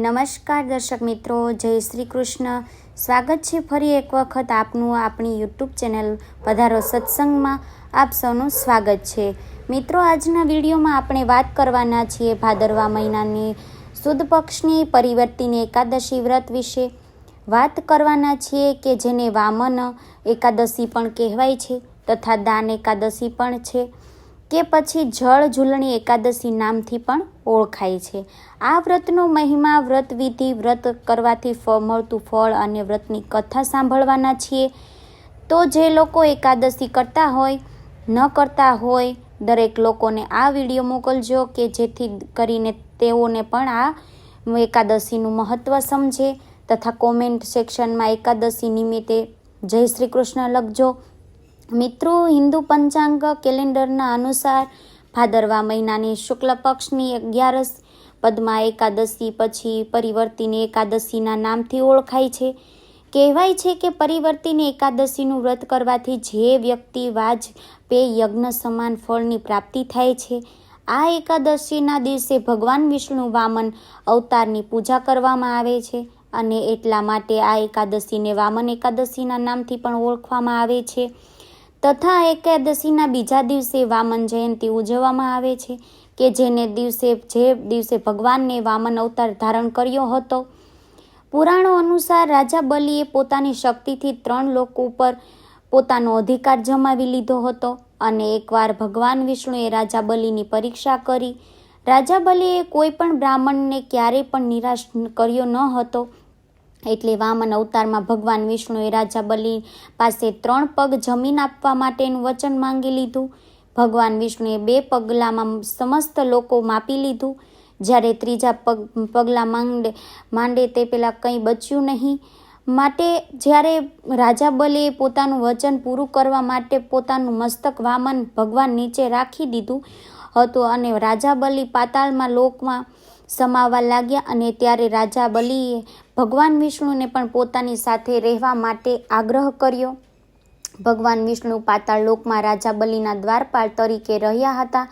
નમસ્કાર દર્શક મિત્રો, જય શ્રી કૃષ્ણ. સ્વાગત છે ફરી એક વખત આપનું આપણી યુટ્યુબ ચેનલ પધારો સત્સંગમાં. આપ સૌનું સ્વાગત છે મિત્રો. આજના વિડીયોમાં આપણે વાત કરવાના છીએ ભાદરવા મહિનાની સુદ પક્ષની પરિવર્તિની એકાદશી વ્રત વિશે વાત કરવાના છીએ કે જેને વામન એકાદશી પણ કહેવાય છે તથા દાન એકાદશી પણ છે કે પછી જળ ઝૂલણી એકાદશી નામથી પણ ઓળખાય છે. આ વ્રતનો મહિમા, વ્રત વિધિ, વ્રત કરવાથી મળતું ફળ અને વ્રતની કથા સાંભળવાના છીએ. તો જે લોકો એકાદશી કરતા હોય, ન કરતા હોય, દરેક લોકોને આ વિડીયો મોકલજો કે જેથી કરીને તેઓને પણ આ એકાદશીનું મહત્ત્વ સમજે તથા કોમેન્ટ સેક્શનમાં એકાદશી નિમિત્તે જય શ્રી કૃષ્ણ લખજો. મિત્રો, હિન્દુ પંચાંગ કેલેન્ડરના અનુસાર ભાદરવા મહિનાની શુક્લ પક્ષની 11 પદમાં એકાદશી પછી પરિવર્તિની એકાદશીના નામથી ઓળખાય છે. કહેવાય છે કે પરિવર્તિની એકાદશીનું વ્રત કરવાથી જે વ્યક્તિ વાજપેયી યજ્ઞ સમાન ફળની પ્રાપ્તિ થાય છે. આ એકાદશીના દિવસે ભગવાન વિષ્ણુ વામન અવતારની પૂજા કરવામાં આવે છે અને એટલા માટે આ એકાદશીને વામન એકાદશીના નામથી પણ ઓળખવામાં આવે છે. તથા એકાદશીના બીજા દિવસે વામન જયંતિ ઉજવવામાં આવે છે કે જે દિવસે ભગવાનને વામન અવતાર ધારણ કર્યો હતો. પુરાણો અનુસાર રાજા બલિએ પોતાની શક્તિથી 3 લોકો ઉપર પોતાનો અધિકાર જમાવી લીધો હતો અને એકવાર ભગવાન વિષ્ણુએ રાજા બલિની પરીક્ષા કરી. રાજા બલિએ કોઈ પણ બ્રાહ્મણને ક્યારેય પણ નિરાશ કર્યો ન હતો. એટલે વામન અવતારમાં ભગવાન વિષ્ણુએ રાજા બલિ પાસે 3 પગ જમીન આપવા માટેનું વચન માંગી લીધું. ભગવાન વિષ્ણુએ 2 પગલામાં સમસ્ત લોકો માપી લીધું. જ્યારે ત્રીજા પગલા માંડે તે પહેલાં કંઈ બચ્યું નહીં. માટે જ્યારે રાજા બલિએ પોતાનું વચન પૂરું કરવા માટે પોતાનું મસ્તક વામન ભગવાન નીચે રાખી દીધું હતું અને રાજા બલિ પાતાળમાં લોકમાં સમાવા લાગ્યા અને ત્યારે રાજા બલિએ ભગવાન વિષ્ણુને પણ પોતાની સાથે રહેવા માટે આગ્રહ કર્યો. ભગવાન વિષ્ણુ પાતાળ લોકમાં રાજા બલિના દ્વારપાળ તરીકે રહ્યા હતા.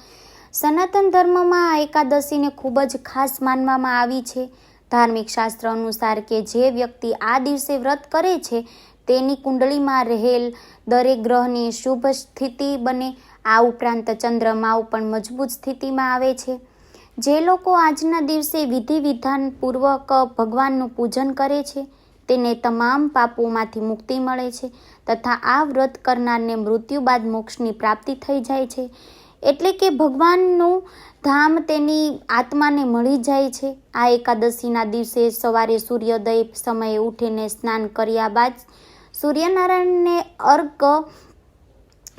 સનાતન ધર્મમાં આ એકાદશીને ખૂબ જ ખાસ માનવામાં આવી છે. ધાર્મિક શાસ્ત્ર અનુસાર કે જે વ્યક્તિ આ દિવસે વ્રત કરે છે તેની કુંડળીમાં રહેલ દરેક ગ્રહની શુભ સ્થિતિ બને. આ ઉપરાંત ચંદ્રમાઓ પણ મજબૂત સ્થિતિમાં આવે છે. જે લોકો આજના દિવસે વિધિ વિધાન પૂર્વક ભગવાનનું પૂજન કરે છે તેને તમામ પાપોમાંથી મુક્તિ મળે છે તથા આ વ્રત કરનારને મૃત્યુ બાદ મોક્ષની પ્રાપ્તિ થઈ જાય છે. એટલે કે ભગવાનનું ધામ તેની આત્માને મળી જાય છે. આ એકાદશીના દિવસે સવારે સૂર્યોદય સમયે ઉઠીને સ્નાન કર્યા બાદ સૂર્યનારાયણને અર્ઘ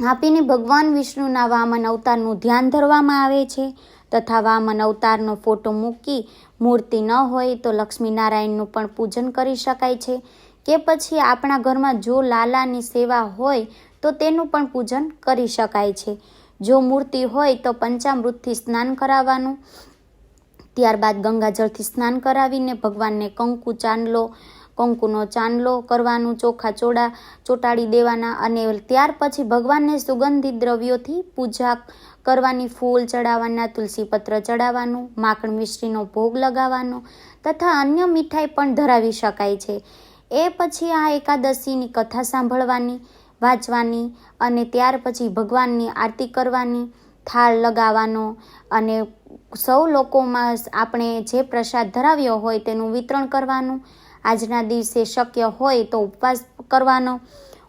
આપીને ભગવાન વિષ્ણુના વામન અવતારનું ધ્યાન ધરવામાં આવે છે તથા વામન અવતારનો ફોટો મૂકી મૂર્તિ ન હોય તો લક્ષ્મીનારાયણનું પણ પૂજન કરી શકાય છે કે પછી આપણા ઘરમાં જો લાલાની સેવા હોય તો તેનું પણ પૂજન કરી શકાય છે. જો મૂર્તિ હોય તો પંચામૃતથી સ્નાન કરાવવાનું. ત્યારબાદ ગંગાજળથી સ્નાન કરાવીને ભગવાનને કંકુનો ચાંદલો કરવાનું, ચોખા ચોટાડી દેવાના અને ત્યાર પછી ભગવાનને સુગંધિત દ્રવ્યોથી પૂજા કરવાની, ફૂલ ચડાવવાના, તુલસીપત્ર ચડાવવાનું, માખણ મિશ્રીનો ભોગ લગાવવાનો તથા અન્ય મીઠાઈ પણ ધરાવી શકાય છે. એ પછી આ એકાદશીની કથા સાંભળવાની, વાંચવાની અને ત્યાર પછી ભગવાનની આરતી કરવાની, થાળ લગાવવાનો અને સૌ લોકોમાં આપણે જે પ્રસાદ ધરાવ્યો હોય તેનું વિતરણ કરવાનું. આજના દિવસે શક્ય હોય તો ઉપવાસ કરવાનો.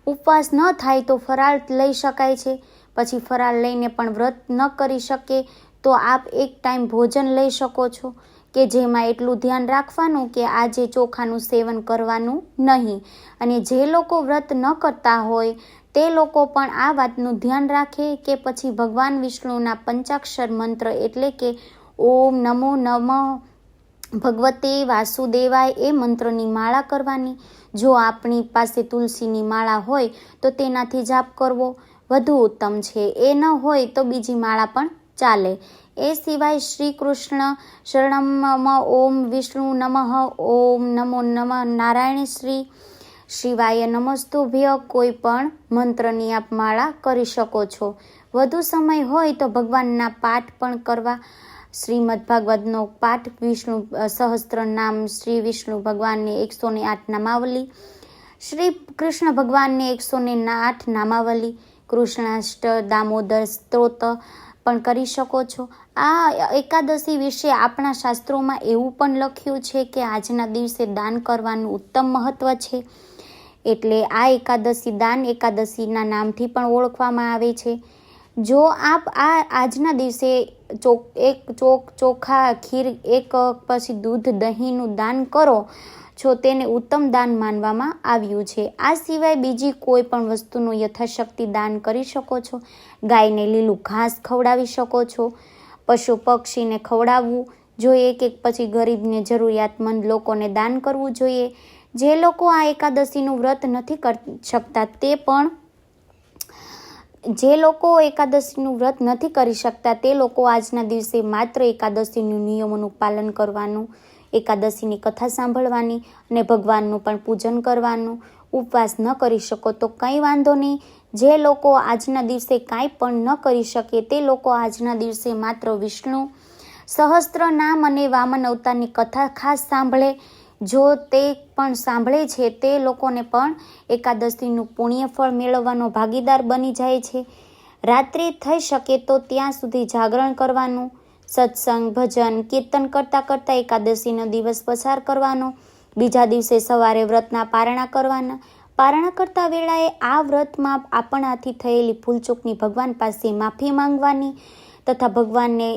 ઉપવાસ ન થાય તો ફરાળ લઈ શકાય છે. પછી ફરાળ લઈને પણ વ્રત ન કરી શકે તો આપ એક ટાઈમ ભોજન લઈ શકો છો કે જેમાં એટલું ધ્યાન રાખવાનું કે આજે ચોખાનું સેવન કરવાનું નહીં. અને જે લોકો વ્રત ન કરતા હોય તે લોકો પણ આ વાતનું ધ્યાન રાખે કે પછી ભગવાન વિષ્ણુના પંચાક્ષર મંત્ર એટલે કે ઓમ નમો નમઃ ભગવતે વાસુદેવાય એ મંત્રની માળા કરવાની. જો આપણી પાસે તુલસીની માળા હોય તો તેનાથી જાપ કરવો વધુ ઉત્તમ છે. એ ન હોય તો બીજી માળા પણ ચાલે. એ સિવાય શ્રી કૃષ્ણ શરણમ ઓમ વિષ્ણુ નમઃ ઓમ નમો નમઃ નારાયણ શ્રી શિવાય નમસ્તુભ્ય કોઈ પણ મંત્રની આપ માળા કરી શકો છો. વધુ સમય હોય તો ભગવાનના પાઠ પણ કરવા શ્રીમદ ભાગવતનો પાઠ, વિષ્ણુ સહસ્ત્ર નામ, શ્રી વિષ્ણુ ભગવાનની 108 નામાવલી, શ્રી કૃષ્ણ ભગવાનની 108 નામાવલી, કૃષ્ણાષ્ટ, દામોદર સ્ત્રોત પણ કરી શકો છો. આ એકાદશી વિશે આપણા શાસ્ત્રોમાં એવું પણ લખ્યું છે કે આજના દિવસે દાન કરવાનું ઉત્તમ મહત્વ છે. એટલે આ એકાદશી દાન એકાદશીના નામથી પણ ઓળખવામાં આવે છે. જો આપ આજના દિવસે ચોખા, ખીર, એક પછી દૂધ, દહીંનું દાન કરો છો તેને ઉત્તમ દાન માનવામાં આવ્યું છે. આ સિવાય બીજી કોઈ પણ વસ્તુનું યથાશક્તિ દાન કરી શકો છો. ગાયને લીલું ઘાસ ખવડાવી શકો છો. પશુ પક્ષીને ખવડાવવું જોઈએ કે પછી ગરીબને, જરૂરિયાતમંદ લોકોને દાન કરવું જોઈએ. જે લોકો આ એકાદશીનું વ્રત નથી કરી શકતા તે લોકો આજના દિવસે માત્ર એકાદશીનું નિયમોનું પાલન કરવાનું, એકાદશીની કથા સાંભળવાની અને ભગવાનનું પણ પૂજન કરવાનું. ઉપવાસ ન કરી શકો તો કંઈ વાંધો નહીં. જે લોકો આજના દિવસે કાંઈ પણ ન કરી શકે તે લોકો આજના દિવસે માત્ર વિષ્ણુ સહસ્ત્ર નામ અને વામન અવતારની કથા ખાસ સાંભળે. જો તે પણ સાંભળે છે તે લોકોને પણ એકાદશીનું પુણ્ય ફળ મેળવવાનો ભાગીદાર બની જાય છે. રાત્રે થઈ શકે તો ત્યાં સુધી જાગરણ કરવાનું, સત્સંગ, ભજન, કીર્તન કરતાં કરતાં એકાદશીનો દિવસ પસાર કરવાનો. બીજા દિવસે સવારે વ્રતના પારણા કરવાના. પારણા કરતા વેળાએ આ વ્રતમાં આપણાથી થયેલી ભૂલચૂકની ભગવાન પાસે માફી માંગવાની તથા ભગવાનને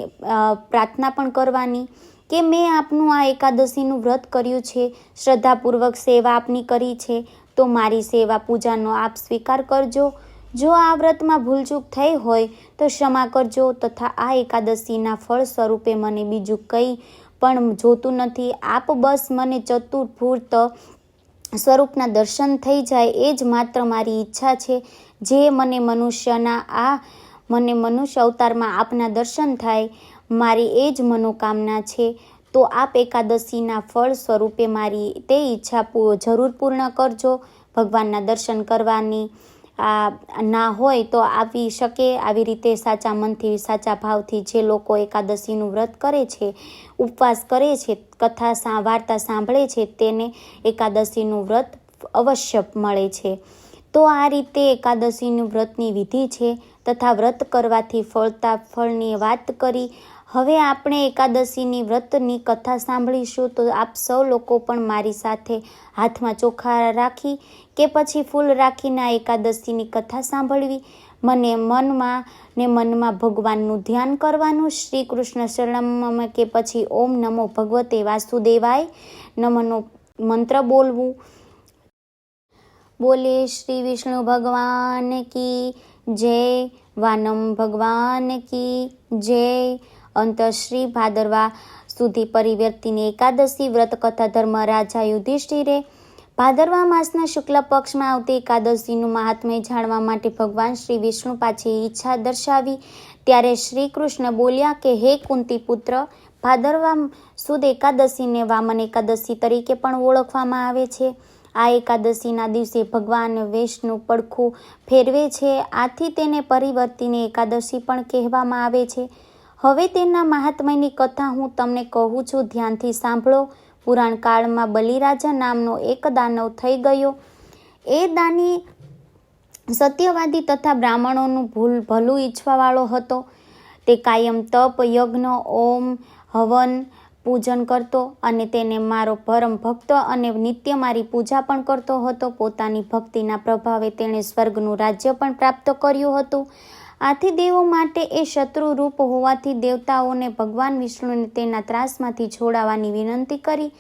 પ્રાર્થના પણ કરવાની કે મેં આપનું આ એકાદશીનું વ્રત કર્યું છે, શ્રદ્ધાપૂર્વક સેવા આપની કરી છે, તો મારી સેવા પૂજાનો આપ સ્વીકાર કરજો. જો આ વ્રતમાં ભૂલચૂક થઈ હોય તો ક્ષમા કરજો તથા આ એકાદશીના ફળ સ્વરૂપે મને બીજું કંઈ પણ જોતું નથી. આપ બસ મને ચતુર્ભુજ સ્વરૂપના દર્શન થઈ જાય એ જ માત્ર મારી ઈચ્છા છે. જે મને મનુષ્ય અવતારમાં આપના દર્શન થાય, મારી એ જ મનોકામના છે. તો આપ એકાદશીના ફળ સ્વરૂપે મારી તે ઈચ્છા જરૂર પૂર્ણ કરજો. ભગવાનના દર્શન કરવાની ના હોય તો આવી શકે. આવી રીતે સાચા મનથી, સાચા ભાવથી જે લોકો એકાદશીનું વ્રત કરે છે, ઉપવાસ કરે છે, કથા વાર્તા સાંભળે છે તેને એકાદશીનું વ્રત અવશ્ય મળે છે. તો આ રીતે એકાદશીનું વ્રતની વિધિ છે તથા વ્રત કરવાથી ફળતા ફળની વાત કરી. હવે આપણે એકાદશીની વ્રતની કથા સાંભળીશું. તો આપ સૌ લોકો પણ મારી સાથે હાથમાં ચોખા રાખી કે પછી ફૂલ રાખીને આ એકાદશીની કથા સાંભળવી. મનમાં ભગવાનનું ધ્યાન કરવાનું, શ્રી કૃષ્ણ શરણમ કે પછી ઓમ નમો ભગવતે વાસુદેવાય નમઃનો મંત્ર બોલવું. બોલે શ્રી વિષ્ણુ ભગવાન કી જય, વાનમ ભગવાન કી જય. અંતશ્રી ભાદરવા સુધી પરિવર્તિની એકાદશી વ્રત કથા ધર્મરાજા યુધિષ્ઠિરે ભાદરવા માસના શુક્લ પક્ષમાં આવતી એકાદશીનું મહાત્મ્ય જાણવા માટે ભગવાન શ્રી વિષ્ણુ પાસે ઈચ્છા દર્શાવી. ત્યારે શ્રી કૃષ્ણ બોલ્યા કે હે કુંતી પુત્ર, ભાદરવા સુદ એકાદશીને વામન એકાદશી તરીકે પણ ઓળખવામાં આવે છે. આ એકાદશીના દિવસે ભગવાન વિષ્ણુ પડખું ફેરવે છે, આથી તેને પરિવર્તિની એકાદશી પણ કહેવામાં આવે છે. હવે તેના મહાત્મ્યની કથા હું તમને કહું છું, ધ્યાનથી સાંભળો. પુરાણ કાળમાં બલિરાજા નામનો એક દાનવ થઈ ગયો. એ દાની સત્યવાદી તથા બ્રાહ્મણોનું ભલું ઈચ્છવાવાળો હતો. તે કાયમ તપ, યજ્ઞ, ઓમ, હવન, પૂજન કરતો અને તેને મારો પરમ ભક્ત અને નિત્ય મારી પૂજા પણ કરતો હતો. પોતાની ભક્તિના પ્રભાવે તેણે સ્વર્ગનું રાજ્ય પણ પ્રાપ્ત કર્યું હતું. આથી દેવો માટે એ શત્રુ રૂપ હોવાથી દેવતાઓને ભગવાન વિષ્ણુને તેના ત્રાસમાંથી છોડાવવાની વિનંતી કરી.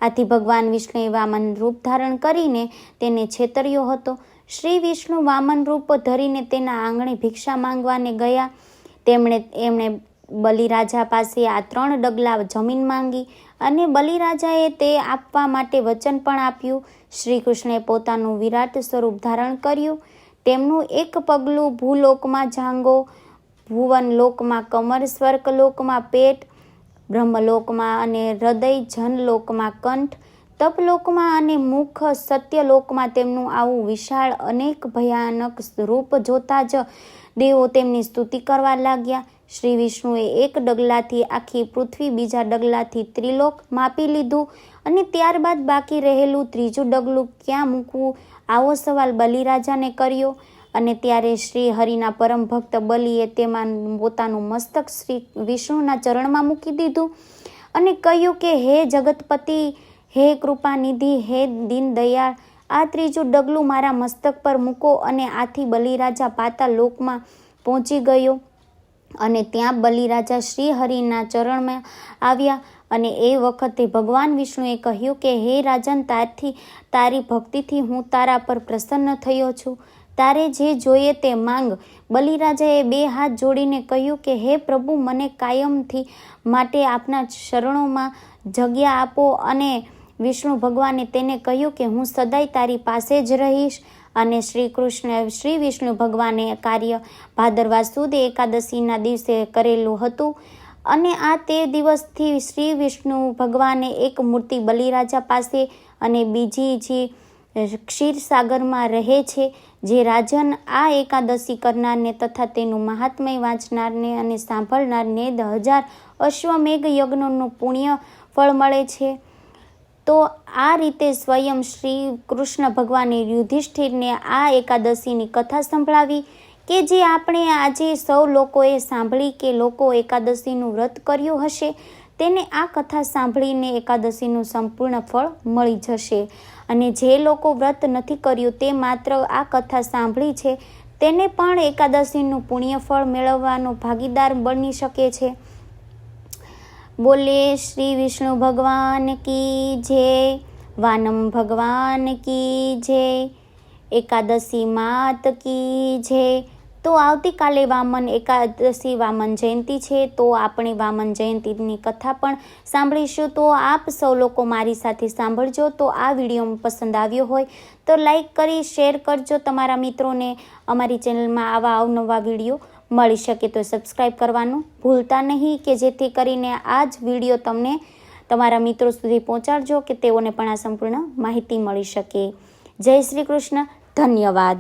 આથી ભગવાન વિષ્ણુએ વામન રૂપ ધારણ કરીને તેને છેતર્યો હતો. શ્રી વિષ્ણુ વામન રૂપ ધરીને તેના આંગણે ભિક્ષા માંગવાને ગયા. એમણે બલિરાજા પાસે આ 3 ડગલા જમીન માંગી અને બલિરાજાએ તે આપવા માટે વચન પણ આપ્યું. શ્રી કૃષ્ણે પોતાનું વિરાટ સ્વરૂપ ધારણ કર્યું. તેમનું એક પગલું ભૂલોકમાં જાંઘો, ભુવનલોકમાં કમર, સ્વર્ગલોકમાં પેટ, બ્રહ્મલોકમાં અને હૃદય, જનલોકમાં કંઠ, તપલોકમાં અને મુખ, સત્યલોકમાં તેમનું આવું વિશાળ અનેક ભયાનક રૂપ જોતા જ દેવો તેમની સ્તુતિ કરવા લાગ્યા. શ્રી વિષ્ણુએ એક ડગલાથી આખી પૃથ્વી, બીજા ડગલાથી ત્રિલોક માપી લીધું અને ત્યારબાદ બાકી રહેલું ત્રીજું ડગલું ક્યાં મૂકવું આવો સવાલ બલિરાજાને કર્યો. અને ત્યારે શ્રી હરિના પરમ ભક્ત બલિએ તેમાં પોતાનું મસ્તક શ્રી વિષ્ણુના ચરણમાં મૂકી દીધું અને કહ્યું કે હે જગતપતિ, હે કૃપાનિધિ, હે દીનદયાળ, આ ત્રીજું ડગલું મારા મસ્તક પર મૂકો. અને આથી બલિરાજા પાતાળ લોકમાં પહોંચી ગયો અને ત્યાં બલિરાજા શ્રી હરિના ચરણમાં આવ્યા. અને એ વખતે ભગવાન વિષ્ણુએ કહ્યું કે હે રાજન, તારી ભક્તિથી હું તારા પર પ્રસન્ન થયો છું, તારે જે જોઈએ તે માંગ. બલિરાજાએ બે હાથ જોડીને કહ્યું કે હે પ્રભુ, મને કાયમથી માટે આપના શરણોમાં જગ્યા આપો. અને વિષ્ણુ ભગવાને તેને કહ્યું કે હું સદાય તારી પાસે જ રહીશ. અને શ્રી વિષ્ણુ ભગવાને કાર્ય ભાદરવા સુદ એકાદશીના દિવસે કરેલું હતું. અને આ તે દિવસથી શ્રી વિષ્ણુ ભગવાને એક મૂર્તિ બલિરાજા પાસે અને બીજી જે ક્ષીરસાગરમાં રહે છે, જે રાજન આ એકાદશી કરનારને તથા તેનું મહાત્મય વાંચનારને અને સાંભળનારને 1000 અશ્વમેઘ યજ્ઞનું પુણ્ય ફળ મળે છે. તો આ રીતે સ્વયં શ્રી કૃષ્ણ ભગવાને યુધિષ્ઠિરને આ એકાદશીની કથા સંભળાવી કે જે આપણે આજે સૌ લોકોએ સાંભળી કે લોકો એકાદશીનું વ્રત કર્યું હશે તેને આ કથા સાંભળીને એકાદશીનું સંપૂર્ણ ફળ મળી જશે. અને જે લોકો વ્રત નથી કર્યું તે માત્ર આ કથા સાંભળી છે તેને પણ એકાદશીનું પુણ્ય ફળ મેળવવાનો ભાગીદાર બની શકે છે. બોલે શ્રી વિષ્ણુ ભગવાન કી જય, વાનમ ભગવાન કી જય, એકાદશી માત કી જય. તો આવતીકાલે વામન એકાદશી, વામન જયંતિ છે, તો આપણે વામન જયંતિની કથા પણ સાંભળીશું. તો આપ સૌ લોકો મારી સાથે સાંભળજો. તો આ વિડીયો પસંદ આવ્યો હોય તો લાઈક કરી શેર કરજો તમારા મિત્રોને. અમારી ચેનલમાં આવા અવનવા વિડીયો મળી શકે તો સબસ્ક્રાઈબ કરવાનું ભૂલતા નહીં, કે જેથી કરીને આ જ વિડીયો તમને તમારા મિત્રો સુધી પહોંચાડજો કે તેઓને પણ આ સંપૂર્ણ માહિતી મળી શકે. જય શ્રી કૃષ્ણ. ધન્યવાદ.